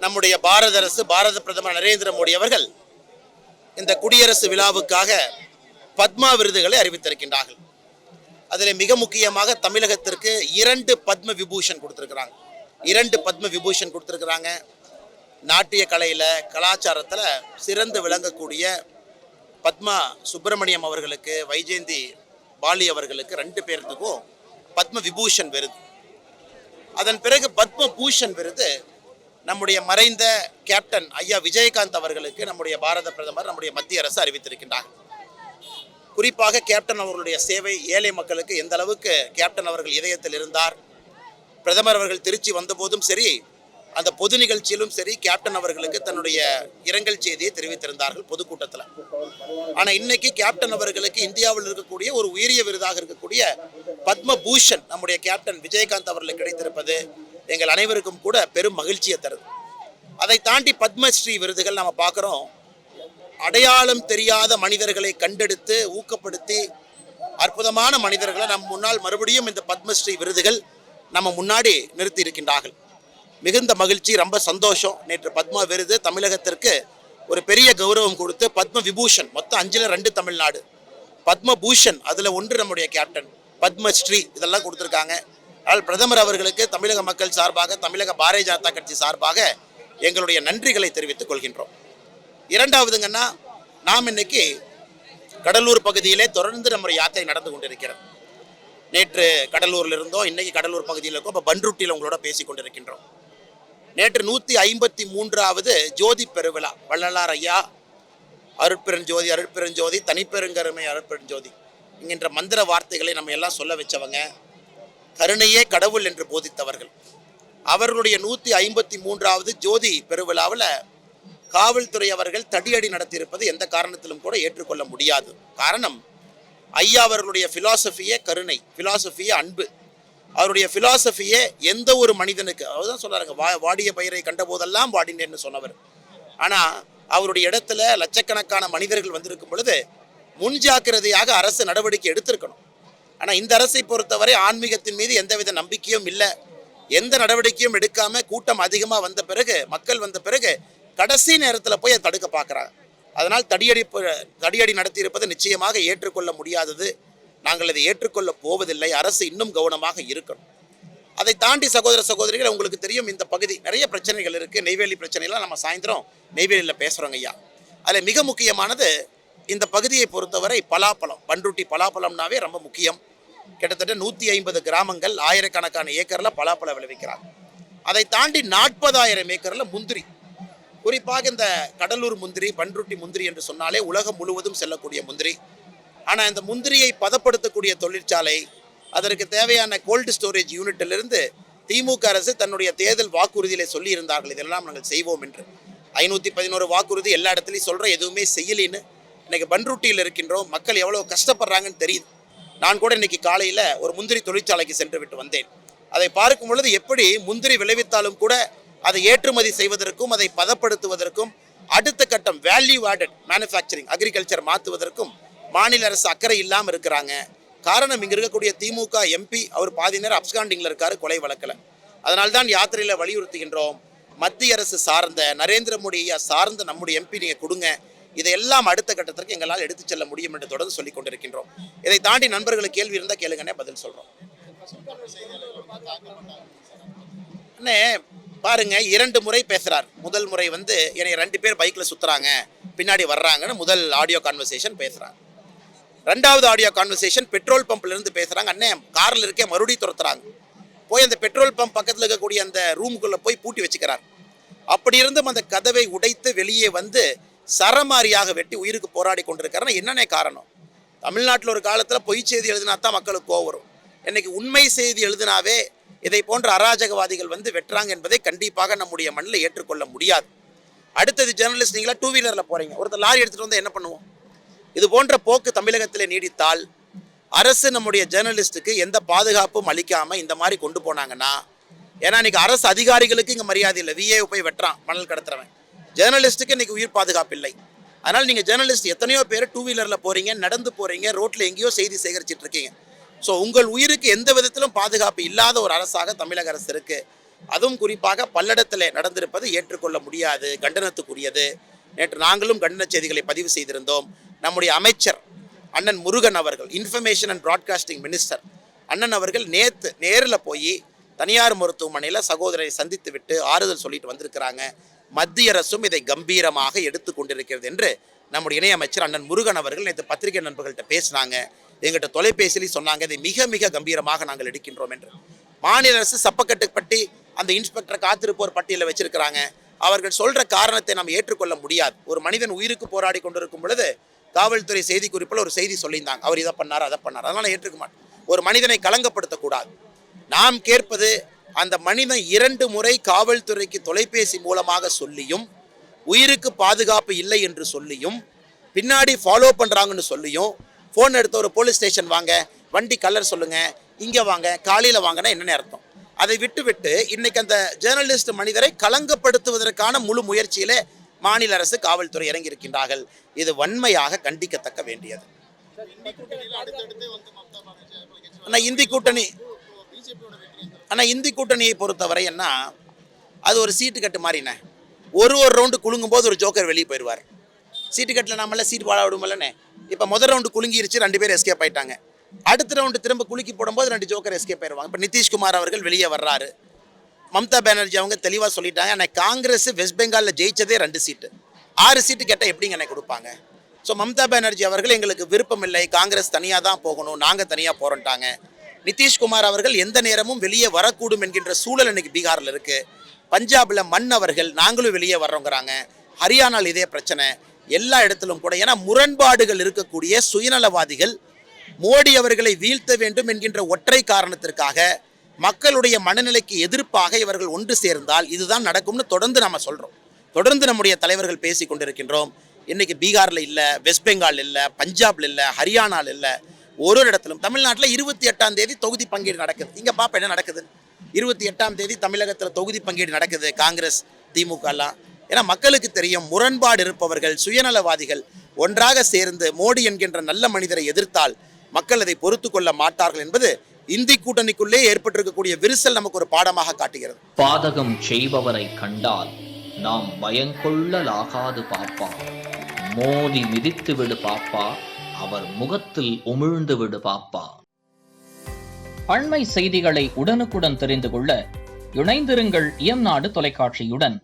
நம்முடைய பாரத அரசு, பாரத பிரதமர் நரேந்திர மோடி அவர்கள் இந்த குடியரசு விழாவுக்காக பத்மா விருதுகளை அறிவித்திருக்கின்றார்கள். அதில் மிக முக்கியமாக தமிழகத்திற்கு 2 பத்ம விபூஷன் கொடுத்துருக்குறாங்க. 2 பத்ம விபூஷன் கொடுத்துருக்குறாங்க. நாட்டிய கலையில், கலாச்சாரத்தில் சிறந்து விளங்கக்கூடிய பத்மா சுப்பிரமணியம் அவர்களுக்கு, வைஜெயந்தி பாலி அவர்களுக்கு 2 பேர்த்துக்கும் பத்ம விபூஷன் விருது. அதன் பிறகு பத்ம பூஷன் விருது நம்முடைய மறைந்த கேப்டன் ஐயா விஜயகாந்த் அவர்களுக்கு நம்முடைய பாரத பிரதமர், நம்முடைய மத்திய அரசு அறிவித்திருக்கின்றார். குறிப்பாக கேப்டன் அவர்களுடைய சேவை ஏழை மக்களுக்கு எந்த அளவுக்கு கேப்டன் அவர்கள் இதயத்தில் இருந்தார். பிரதமர் அவர்கள் திருச்சி வந்தபோதும் சரி, அந்த பொது நிகழ்ச்சியிலும் சரி, கேப்டன் அவர்களுக்கு தன்னுடைய இரங்கல் செய்தியை தெரிவித்திருந்தார்கள் பொதுக்கூட்டத்தில். ஆனால் இன்னைக்கு கேப்டன் அவர்களுக்கு இந்தியாவில் இருக்கக்கூடிய ஒரு உயரிய விருதாக இருக்கக்கூடிய பத்ம பூஷன் நம்முடைய கேப்டன் விஜயகாந்த் அவர்களுக்கு கிடைத்திருப்பது எங்கள் அனைவருக்கும் கூட பெரும் மகிழ்ச்சியை தருது. அதை தாண்டி பத்மஸ்ரீ விருதுகள் நம்ம பார்க்குறோம். அடையாளம் தெரியாத மனிதர்களை கண்டெடுத்து ஊக்கப்படுத்தி அற்புதமான மனிதர்களை நம் முன்னால் மறுபடியும் இந்த பத்மஸ்ரீ விருதுகள் நம்ம முன்னாடி நிறுத்தி இருக்கின்றார்கள். மிகுந்த மகிழ்ச்சி, ரொம்ப சந்தோஷம். நேற்று பத்மா விருது தமிழகத்திற்கு ஒரு பெரிய கௌரவம் கொடுத்து பத்ம விபூஷன் மொத்தம் 5ல் 2 தமிழ்நாடு, பத்ம பூஷன் அதில் 1 நம்முடைய கேப்டன், பத்மஸ்ரீ இதெல்லாம் கொடுத்துருக்காங்க. அதனால் பிரதமர் அவர்களுக்கு தமிழக மக்கள் சார்பாக, தமிழக பாரதிய ஜனதா கட்சி சார்பாக எங்களுடைய நன்றிகளை தெரிவித்துக் கொள்கின்றோம். இரண்டாவதுங்கன்னா, நாம் இன்னைக்கு கடலூர் பகுதியிலே தொடர்ந்து நம்முடைய யாத்திரை நடந்து கொண்டிருக்கிறோம். நேற்று கடலூரில் இருந்தோம், இன்னைக்கு கடலூர் பகுதியில் இருக்கோம், இப்போ பன்ருட்டியில் உங்களோட பேசி கொண்டிருக்கின்றோம். நேற்று 153வது ஜோதி பெருவிழா, வள்ளலார் ஐயா அருட்பெருஞ்சோதி அருட்பெருஞ்சோதி தனிப்பெருங்கருமை அருட்பெருஞ்சோதி என்கின்ற மந்திர வார்த்தைகளை நம்ம எல்லாம் சொல்ல வச்சவங்க, கருணையே கடவுள் என்று போதித்தவர்கள். அவர்களுடைய 153வது ஜோதி பெருவிழாவில் காவல்துறை அவர்கள் தடியடி நடத்தியிருப்பது எந்த காரணத்திலும் கூட ஏற்றுக்கொள்ள முடியாது. காரணம், ஐயா அவர்களுடைய ஃபிலாசபியே கருணை, ஃபிலாசபியே அன்பு. அவருடைய ஃபிலாசபியே எந்த ஒரு மனிதனுக்கு, அவர்தான் சொல்றாங்க, வாடிய பயிரை கண்ட போதெல்லாம் வாடினேன்னு சொன்னவர். ஆனால் அவருடைய இடத்துல லட்சக்கணக்கான மனிதர்கள் வந்திருக்கும் பொழுது முன்ஜாக்கிரதையாக அரசு நடவடிக்கை எடுத்திருக்கணும். ஆனால் இந்த அரசை பொறுத்தவரை ஆன்மீகத்தின் மீது எந்தவித நம்பிக்கையும் இல்லை. எந்த நடவடிக்கையும் எடுக்காம கூட்டம் அதிகமாக வந்த பிறகு, மக்கள் வந்த பிறகு கடைசி நேரத்தில் போய் அதை தடுக்க பார்க்குறாங்க. அதனால் தடியடி நடத்தியிருப்பது நிச்சயமாக ஏற்றுக்கொள்ள முடியாதது. நாங்கள் அதை ஏற்றுக்கொள்ள போவதில்லை. அரசு இன்னும் கவனமாக இருக்கணும். அதை தாண்டி சகோதர சகோதரிகள், உங்களுக்கு தெரியும், இந்த பகுதி நிறைய பிரச்சனைகள் இருக்குது. நெய்வேலி பிரச்சனைலாம் நம்ம சாயந்தரம் நெய்வேலியில் பேசுகிறோங்க ஐயா. அதில் மிக முக்கியமானது, இந்த பகுதியை பொறுத்தவரை பலாப்பழம், பன்ருட்டி பலாப்பழம்னாவே ரொம்ப முக்கியம். கிட்டத்தட்ட 150 கிராமங்கள், ஆயிரக்கணக்கான ஏக்கரில் பலாப்பழம் விளைவிக்கிறாங்க. அதை தாண்டி 40,000 ஏக்கரில் முந்திரி. குறிப்பாக இந்த கடலூர் முந்திரி, பன்ருட்டி முந்திரி என்று சொன்னாலே உலகம் முழுவதும் செல்லக்கூடிய முந்திரி. ஆனால் இந்த முந்திரியை பதப்படுத்தக்கூடிய தொழிற்சாலை, அதற்கு தேவையான கோல்டு ஸ்டோரேஜ் யூனிட்டிலிருந்து திமுக அரசு தன்னுடைய தேர்தல் வாக்குறுதியிலே சொல்லி இருந்தார்கள், இதெல்லாம் நாங்கள் செய்வோம் என்று. 511 வாக்குறுதி எல்லா இடத்துலையும் சொல்கிறோம், எதுவுமே செய்யலின்னு. இன்றைக்கி பன்ருட்டியில் இருக்கின்றோம், மக்கள் எவ்வளோ கஷ்டப்படுறாங்கன்னு தெரியுது. நான் கூட இன்றைக்கி காலையில் ஒரு முந்திரி தொழிற்சாலைக்கு சென்று விட்டு வந்தேன். அதை பார்க்கும் பொழுது எப்படி முந்திரி விளைவித்தாலும் கூட அதை ஏற்றுமதி செய்வதற்கும், அதை பதப்படுத்துவதற்கும், அடுத்த கட்டம் வேல்யூ ஆடட் மேனுஃபேக்சரிங் அக்ரிகல்ச்சர் மாற்றுவதற்கும் மாநில அரசு அக்கறை இல்லாமல் இருக்கிறாங்க. காரணம், இங்கே இருக்கக்கூடிய திமுக எம்பி அவர் பாதி நேரம் அப்ஸ்காண்டிங்கில் இருக்கார், கொலை வழக்கில். அதனால்தான் யாத்திரையில் வலியுறுத்துகின்றோம், மத்திய அரசு சார்ந்த நரேந்திர மோடி சார்ந்த நம்முடைய எம்பி நீங்கள் கொடுங்க, இதையெல்லாம் அடுத்த கட்டத்திற்கு எங்களால் எடுத்து செல்ல முடியும் என்று தொடர்ந்து சொல்லிக் கொண்டிருக்கின்றோம். இதை தாண்டி நண்பர்களுக்கு கேள்வி இருந்தால் கேளுங்கன்னே பதில் சொல்கிறோம். அண்ணே பாருங்க, 2 முறை பேசுகிறார். முதல் முறை வந்து என்னை 2 பேர் பைக்கில் சுற்றுறாங்க, பின்னாடி வர்றாங்கன்னு முதல் ஆடியோ கான்வர்சேஷன் பேசுகிறாங்க. 2வது ஆடியோ கான்வர்சேஷன் பெட்ரோல் பம்பிலிருந்து பேசுகிறாங்க. அண்ணே காரில் இருக்கே மறுபடியும் துரத்துறாங்க. போய் அந்த பெட்ரோல் பம்ப் பக்கத்தில் இருக்கக்கூடிய அந்த ரூமுக்குள்ளே போய் பூட்டி வச்சுக்கிறார். அப்படி இருந்தும் அந்த கதவை உடைத்து வெளியே வந்து சரமாரியாக வெட்டி உயிருக்கு போராடி கொண்டிருக்காருன்னா என்னென்ன காரணம்? தமிழ்நாட்டில் ஒரு காலத்தில் பொய் செய்தி எழுதினா தான் மக்களுக்கு கோவம் வரும். இன்னைக்கு உண்மை செய்தி எழுதினாவே இதை போன்ற அராஜகவாதிகள் வந்து வெட்டுறாங்க என்பதை கண்டிப்பாக நம்முடைய மண்ணில் ஏற்றுக்கொள்ள முடியாது. அடுத்தது ஜேர்னலிஸ்ட், நீங்களா 2 வீலரில் போகிறீங்க, ஒருத்தர் லாரி எடுத்துகிட்டு வந்தால் என்ன பண்ணுவோம்? இது போன்ற போக்கு தமிழகத்தில் நீடித்தால் அரசு நம்முடைய ஜேர்னலிஸ்ட்டுக்கு எந்த பாதுகாப்பும் அளிக்காமல் இந்த மாதிரி கொண்டு போனாங்கன்னா, ஏன்னா இன்றைக்கி அரசு அதிகாரிகளுக்கு இங்கே மரியாதை இல்லை. விஏ போய் வெட்டுறான் மணல் கடத்துறவன், ஜேர்னலிஸ்ட்டுக்கு இன்றைக்கி உயிர் பாதுகாப்பு இல்லை. அதனால் நீங்கள் ஜேர்னலிஸ்ட் எத்தனையோ பேர் 2 வீலரில் போகிறீங்க, நடந்து போகிறீங்க, ரோட்டில் எங்கேயோ செய்தி சேகரிச்சிட்டு இருக்கீங்க. ஸோ உங்கள் உயிருக்கு எந்த விதத்திலும் பாதுகாப்பு இல்லாத ஒரு அரசாக தமிழக அரசு இருக்குது. அதுவும் குறிப்பாக பல்லடத்தில் நடந்திருப்பது ஏற்றுக்கொள்ள முடியாது, கண்டனத்துக்குரியது. நேற்று நாங்களும் கண்டன செய்திகளை பதிவு செய்திருந்தோம். நம்முடைய அமைச்சர் அண்ணன் முருகன் அவர்கள், இன்ஃபர்மேஷன் அண்ட் பிராட்காஸ்டிங் மினிஸ்டர் அண்ணன் அவர்கள் நேரில் போய் தனியார் மருத்துவமனையில் சகோதரரை சந்தித்து விட்டு ஆறுதல் சொல்லிட்டு வந்திருக்கிறாங்க. மத்திய அரசும் இதை கம்பீரமாக எடுத்து கொண்டிருக்கிறது என்று நம்முடைய இணையமைச்சர் அண்ணன் முருகன் அவர்கள் நேற்று பத்திரிகை நண்பர்கள்ட்ட பேசினாங்க. எங்கிட்ட தொலைபேசியில் சொன்னாங்க, இதை மிக மிக கம்பீரமாக நாங்கள் எடுக்கின்றோம் என்று. மாநில அரசு சப்பக்கட்டுப்பட்டி அந்த இன்ஸ்பெக்டர் காத்திருப்போர் பட்டியலில் வச்சிருக்கிறாங்க. அவர்கள் சொல்ற காரணத்தை நாம் ஏற்றுக்கொள்ள முடியாது. ஒரு மனிதன் உயிருக்கு போராடி கொண்டிருக்கும் பொழுது காவல்துறை செய்தி குறிப்பில் ஒரு செய்தி சொல்லியிருந்தாங்க, அவர் இதை பண்ணார் அதை பண்ணார், அதனால ஏற்றுக்க மாட்டோம். ஒரு மனிதனை களங்கப்படுத்தக்கூடாது. நாம் கேட்பது, அந்த மனிதன் 2 முறை காவல்துறைக்கு தொலைபேசி மூலமாக சொல்லியும் உயிருக்கு பாதுகாப்பு இல்லை என்று சொல்லியும் பின்னாடி ஃபாலோ பண்ணுறாங்கன்னு சொல்லியும் ஃபோன் எடுத்த ஒரு போலீஸ் ஸ்டேஷன் வாங்க, வண்டி கலர் சொல்லுங்க, இங்கே வாங்க, காலையில் வாங்கன்னா என்னென்ன அர்த்தம்? அதை விட்டு இன்னைக்கு அந்த ஜேர்னலிஸ்ட் மனிதரை களங்கப்படுத்துவதற்கான முழு முயற்சியிலே மாநில அரசு காவல்துறை இறங்கி இருக்கின்றார்கள். இது வன்மையாக கண்டிக்கத்தக்க வேண்டியது. இந்தி கூட்டணியை பொறுத்தவரை என்ன, அது ஒரு சீட்டு கட்டு மாதிரிண்ணே. ஒரு ரவுண்டு குலுங்கும் போது ஒரு ஜோக்கர் வெளியே போயிடுவார். சீட்டு கட்டில் நம்மளாம் சீட்டு வாழ விடுமில்லண்ணே. இப்போ முதல் ரவுண்டு குலுங்கிருச்சு, 2 பேர் எஸ்கேப் ஆயிட்டாங்க. அடுத்த ரவுண்டு திரும்ப குலுக்கி போடும்போது 2 ஜோக்கர் எஸ்கேப் ஆயிடுவாங்க. இப்போ நிதிஷ்குமார் அவர்கள் வெளியே வர்றாரு. மம்தா பானர்ஜி அவங்க தெளிவாக சொல்லிட்டாங்க, எனக்கு காங்கிரஸ் வெஸ்ட் பெங்காலில் ஜெயிச்சதே 2 சீட்டு, 6 சீட்டு கேட்டால் எப்படிங்க எனக்கு கொடுப்பாங்க? ஸோ மம்தா பானர்ஜி அவர்கள் எங்களுக்கு விருப்பம் இல்லை, காங்கிரஸ் தனியாக தான் போகணும், நாங்கள் தனியாக போகிறோன்ட்டாங்க. நிதிஷ்குமார் அவர்கள் எந்த நேரமும் வெளியே வரக்கூடும் என்கின்ற சூழல் இன்னைக்கு பீகாரில் இருக்குது. பஞ்சாபில் மண் அவர்கள் நாங்களும் வெளியே வர்றோங்கிறாங்க. ஹரியானாவில் இதே பிரச்சனை. எல்லா இடத்திலும் கூட ஏன்னா முரண்பாடுகள் இருக்கக்கூடிய சுயநலவாதிகள் மோடி அவர்களை வீழ்த்த வேண்டும் என்கின்ற ஒற்றை காரணத்திற்காக மக்களுடைய மனநிலைக்கு எதிர்ப்பாக இவர்கள் ஒன்று சேர்ந்தால் இதுதான் நடக்கும்னு தொடர்ந்து நம்ம சொல்கிறோம். தொடர்ந்து நம்முடைய தலைவர்கள் பேசி கொண்டிருக்கின்றோம். இன்றைக்கி பீகாரில் இல்லை, வெஸ்ட் பெங்கால் இல்லை, பஞ்சாபில் இல்லை, ஹரியானாவில் இல்லை, ஒரு இடத்திலும். தமிழ்நாட்டில் 28ஆம் தேதி தொகுதி பங்கீடு நடக்குது. இங்கே பாப்பா என்ன நடக்குது? 28ஆம் தேதி தமிழகத்தில் தொகுதி பங்கீடு நடக்குது, காங்கிரஸ் திமுகலாம். ஏன்னா மக்களுக்கு தெரியும், முரண்பாடு இருப்பவர்கள் சுயநலவாதிகள் ஒன்றாக சேர்ந்து மோடி என்கின்ற நல்ல மனிதரை எதிர்த்தால் மக்கள் அதை பொறுத்து கொள்ள மாட்டார்கள் என்பது இந்தி கூட்டணிக்குள்ளே ஏற்பட்டிருக்கக்கூடிய விரிசல் நமக்கு ஒரு பாடமாக காட்டுகிறது. பாதகம் செய்பவரை கண்டால் நாம் பயங்கொள்ளலாகாது பாப்பா, மோதி மிதித்து விடு பாப்பா, அவர் முகத்தில் உமிழ்ந்து விடு பாப்பா. அண்மை செய்திகளை உடனுக்குடன் தெரிந்து கொள்ள இணைந்திருங்கள் இயம்நாடு தொலைக்காட்சியுடன்.